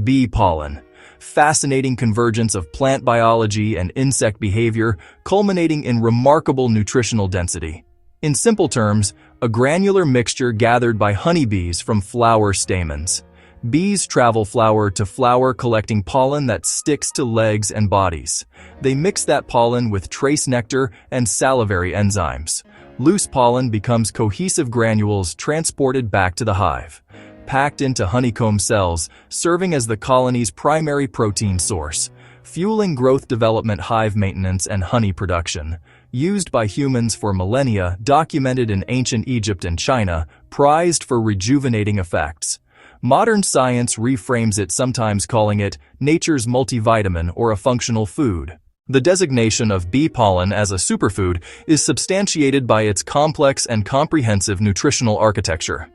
Bee pollen. Fascinating convergence of plant biology and insect behavior, culminating in remarkable nutritional density. In simple terms, a granular mixture gathered by honeybees from flower stamens. Bees travel flower to flower collecting pollen that sticks to legs and bodies. They mix that pollen with trace nectar and salivary enzymes. Loose pollen becomes cohesive granules transported back to the hive, packed into honeycomb cells, serving as the colony's primary protein source, fueling growth development, hive maintenance, and honey production. Used by humans for millennia, documented in ancient Egypt and China, prized for rejuvenating effects. Modern science reframes it, sometimes calling it nature's multivitamin or a functional food. The designation of bee pollen as a superfood is substantiated by its complex and comprehensive nutritional architecture.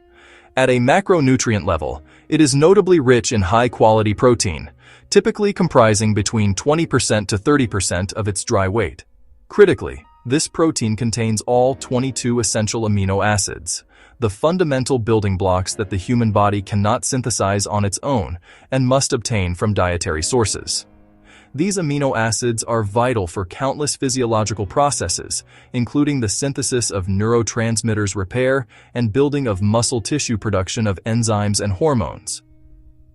At a macronutrient level, it is notably rich in high-quality protein, typically comprising between 20% to 30% of its dry weight. Critically, this protein contains all 22 essential amino acids, the fundamental building blocks that the human body cannot synthesize on its own and must obtain from dietary sources. These amino acids are vital for countless physiological processes, including the synthesis of neurotransmitters, repair, and building of muscle tissue, production of enzymes and hormones.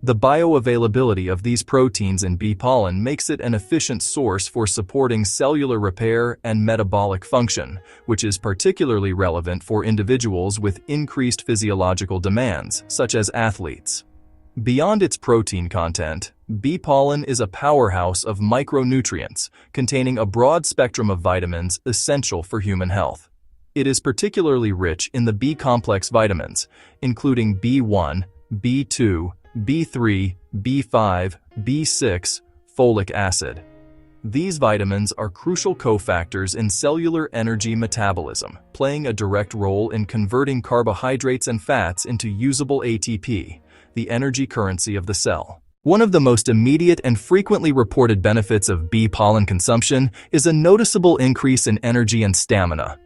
The bioavailability of these proteins in bee pollen makes it an efficient source for supporting cellular repair and metabolic function, which is particularly relevant for individuals with increased physiological demands, such as athletes. Beyond its protein content, bee pollen is a powerhouse of micronutrients, containing a broad spectrum of vitamins essential for human health. It is particularly rich in the B-complex vitamins, including B1, B2, B3, B5, B6, folic acid. These vitamins are crucial cofactors in cellular energy metabolism, playing a direct role in converting carbohydrates and fats into usable ATP, the energy currency of the cell. One of the most immediate and frequently reported benefits of bee pollen consumption is a noticeable increase in energy and stamina.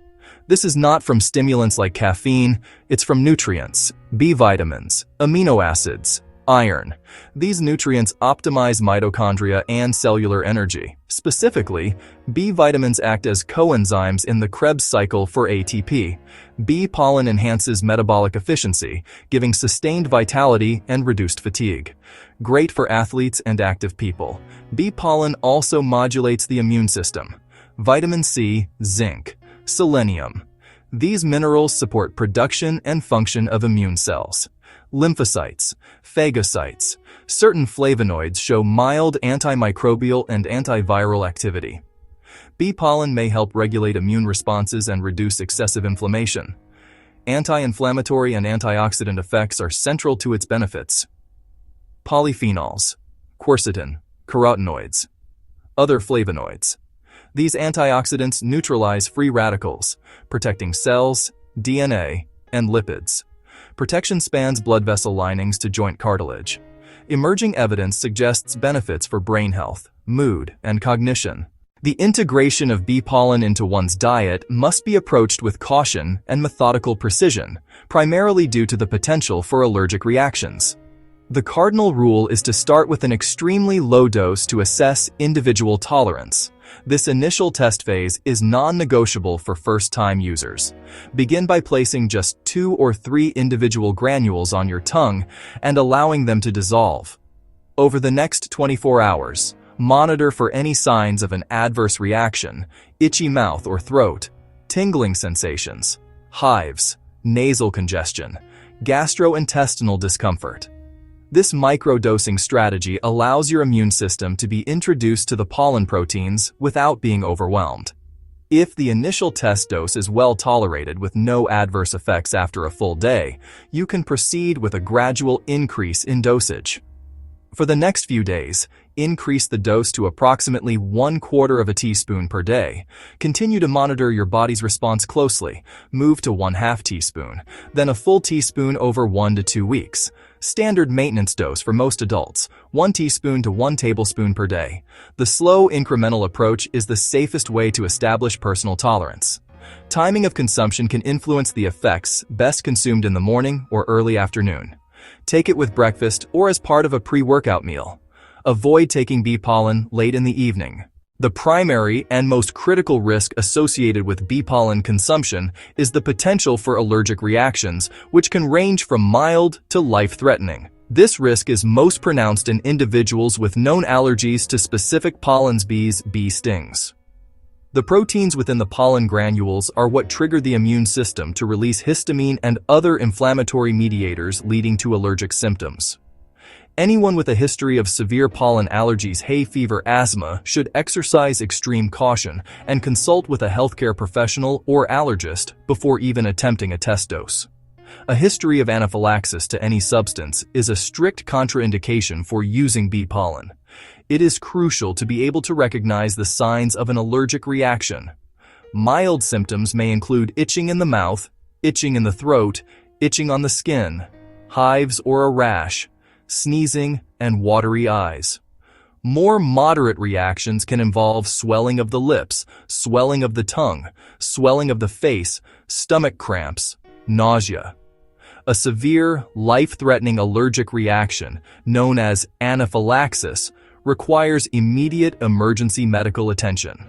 This is not from stimulants like caffeine, it's from nutrients, B vitamins, amino acids, iron. These nutrients optimize mitochondria and cellular energy. Specifically, B vitamins act as coenzymes in the Krebs cycle for ATP. Bee pollen enhances metabolic efficiency, giving sustained vitality and reduced fatigue. Great for athletes and active people. Bee pollen also modulates the immune system. Vitamin C, zinc, selenium. These minerals support production and function of immune cells. Lymphocytes, phagocytes. Certain flavonoids show mild antimicrobial and antiviral activity. Bee pollen may help regulate immune responses and reduce excessive inflammation. Anti-inflammatory and antioxidant effects are central to its benefits. Polyphenols, quercetin, carotenoids. Other flavonoids. These antioxidants neutralize free radicals, protecting cells, DNA, and lipids. Protection spans blood vessel linings to joint cartilage. Emerging evidence suggests benefits for brain health, mood, and cognition. The integration of bee pollen into one's diet must be approached with caution and methodical precision, primarily due to the potential for allergic reactions. The cardinal rule is to start with an extremely low dose to assess individual tolerance. This initial test phase is non-negotiable for first-time users. Begin by placing just 2 or 3 individual granules on your tongue and allowing them to dissolve. Over the next 24 hours, monitor for any signs of an adverse reaction, itchy mouth or throat, tingling sensations, hives, nasal congestion, gastrointestinal discomfort. This microdosing strategy allows your immune system to be introduced to the pollen proteins without being overwhelmed. If the initial test dose is well tolerated with no adverse effects after a full day, you can proceed with a gradual increase in dosage. For the next few days, increase the dose to approximately 1/4 teaspoon per day. Continue to monitor your body's response closely. Move to 1/2 teaspoon, then a full teaspoon over 1 to 2 weeks. Standard maintenance dose for most adults, 1 teaspoon to 1 tablespoon per day. The slow incremental approach is the safest way to establish personal tolerance. Timing of consumption can influence the effects, best consumed in the morning or early afternoon. Take it with breakfast or as part of a pre-workout meal. Avoid taking bee pollen late in the evening. The primary and most critical risk associated with bee pollen consumption is the potential for allergic reactions, which can range from mild to life-threatening. This risk is most pronounced in individuals with known allergies to specific pollens, bees, bee stings. The proteins within the pollen granules are what trigger the immune system to release histamine and other inflammatory mediators, leading to allergic symptoms. Anyone with a history of severe pollen allergies, hay fever, asthma should exercise extreme caution and consult with a healthcare professional or allergist before even attempting a test dose. A history of anaphylaxis to any substance is a strict contraindication for using bee pollen. It is crucial to be able to recognize the signs of an allergic reaction. Mild symptoms may include itching in the mouth, itching in the throat, itching on the skin, hives or a rash, sneezing, and watery eyes. More moderate reactions can involve swelling of the lips, swelling of the tongue, swelling of the face, stomach cramps, nausea. A severe, life-threatening allergic reaction, known as anaphylaxis, requires immediate emergency medical attention.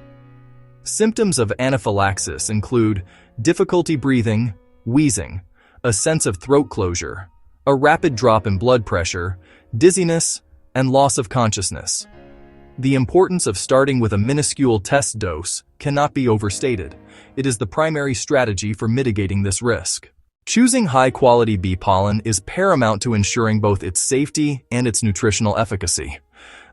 Symptoms of anaphylaxis include difficulty breathing, wheezing, a sense of throat closure, a rapid drop in blood pressure, dizziness, and loss of consciousness. The importance of starting with a minuscule test dose cannot be overstated. It is the primary strategy for mitigating this risk. Choosing high-quality bee pollen is paramount to ensuring both its safety and its nutritional efficacy.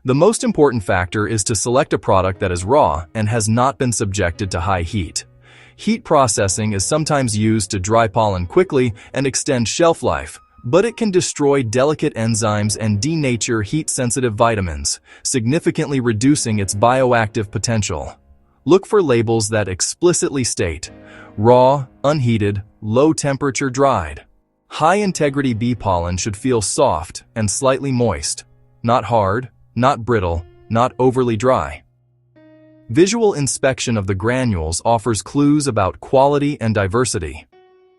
The most important factor is to select a product that is raw and has not been subjected to high heat. Heat processing is sometimes used to dry pollen quickly and extend shelf life, but it can destroy delicate enzymes and denature heat-sensitive vitamins, significantly reducing its bioactive potential. Look for labels that explicitly state, raw, unheated, low-temperature dried. High-integrity bee pollen should feel soft and slightly moist, not hard, not brittle, not overly dry. Visual inspection of the granules offers clues about quality and diversity.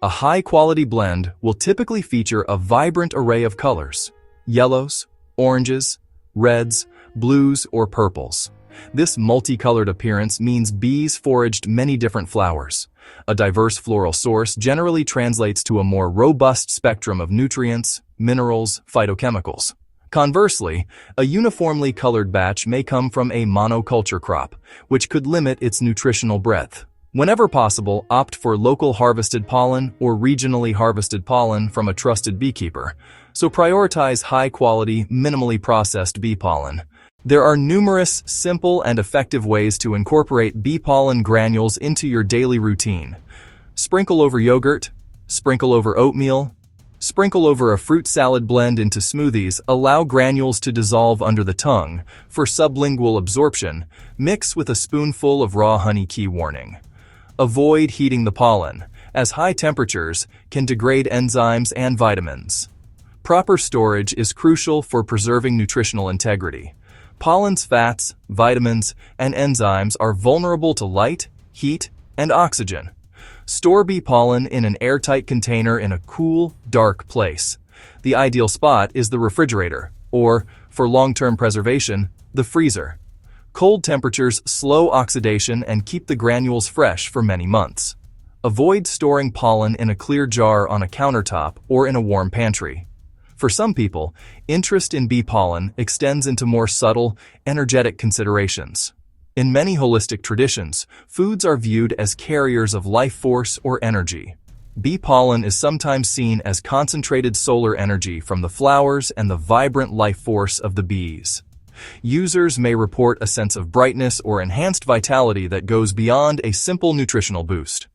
A high-quality blend will typically feature a vibrant array of colors: yellows, oranges, reds, blues, or purples. This multicolored appearance means bees foraged many different flowers. A diverse floral source generally translates to a more robust spectrum of nutrients, minerals, phytochemicals. Conversely, a uniformly colored batch may come from a monoculture crop, which could limit its nutritional breadth. Whenever possible, opt for local harvested pollen or regionally harvested pollen from a trusted beekeeper, so prioritize high-quality, minimally processed bee pollen. There are numerous simple and effective ways to incorporate bee pollen granules into your daily routine. Sprinkle over yogurt, sprinkle over oatmeal, sprinkle over a fruit salad, blend into smoothies, allow granules to dissolve under the tongue. For sublingual absorption, mix with a spoonful of raw honey. Key warning: avoid heating the pollen, as high temperatures can degrade enzymes and vitamins. Proper storage is crucial for preserving nutritional integrity. Pollen's fats, vitamins, and enzymes are vulnerable to light, heat, and oxygen. Store bee pollen in an airtight container in a cool, dark place. The ideal spot is the refrigerator, or, for long-term preservation, the freezer. Cold temperatures slow oxidation and keep the granules fresh for many months. Avoid storing pollen in a clear jar on a countertop or in a warm pantry. For some people, interest in bee pollen extends into more subtle, energetic considerations. In many holistic traditions, foods are viewed as carriers of life force or energy. Bee pollen is sometimes seen as concentrated solar energy from the flowers and the vibrant life force of the bees. Users may report a sense of brightness or enhanced vitality that goes beyond a simple nutritional boost.